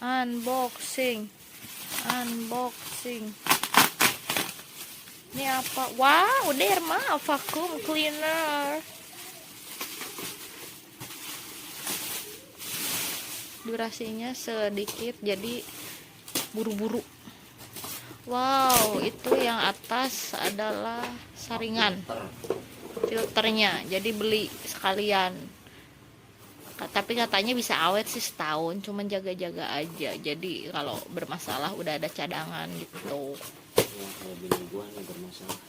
Unboxing. Ini apa? Wow, Derma vacuum cleaner. Durasinya sedikit, jadi buru-buru. Wow, itu yang atas adalah saringan filternya, jadi beli sekalian. Tapi katanya bisa awet sih setahun, cuman jaga-jaga aja. Jadi kalau bermasalah udah ada cadangan gitu. Ya, kalau bini gua nggak bermasalah.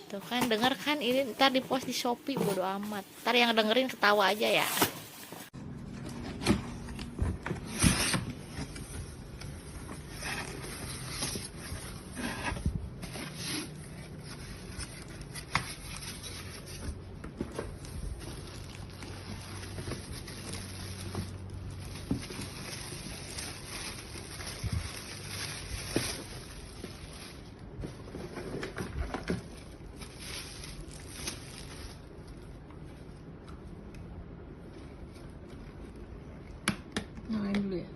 Tuh kan, denger kan, ini ntar di post di Shopee, bodo amat. Ntar yang dengerin ketawa aja ya. Nyalain dulu ya.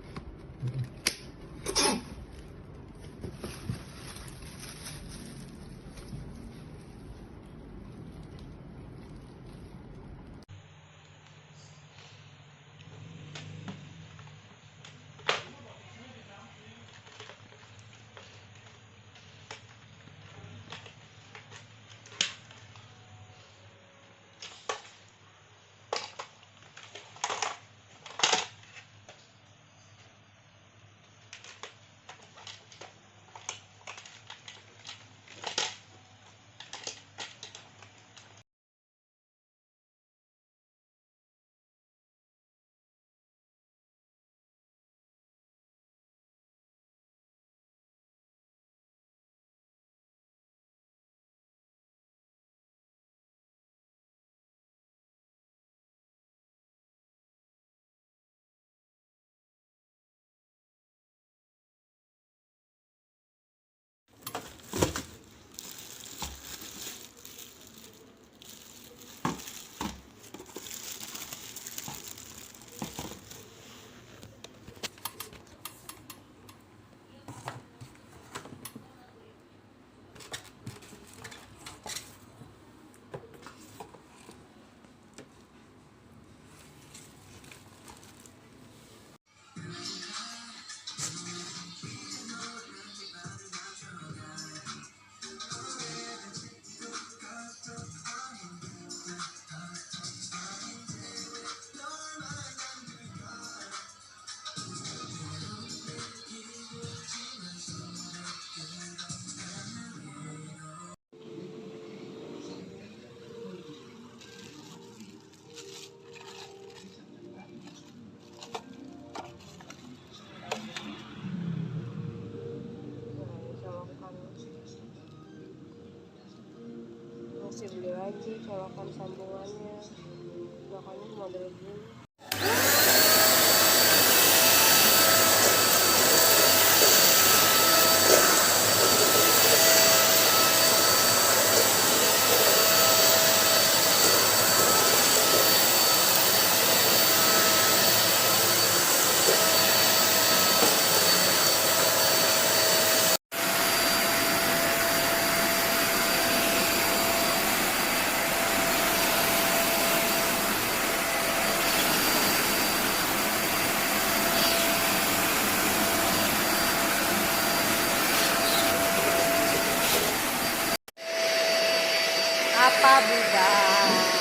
Masih beli lagi colokan sambungannya, makanya model gini. Apa budak?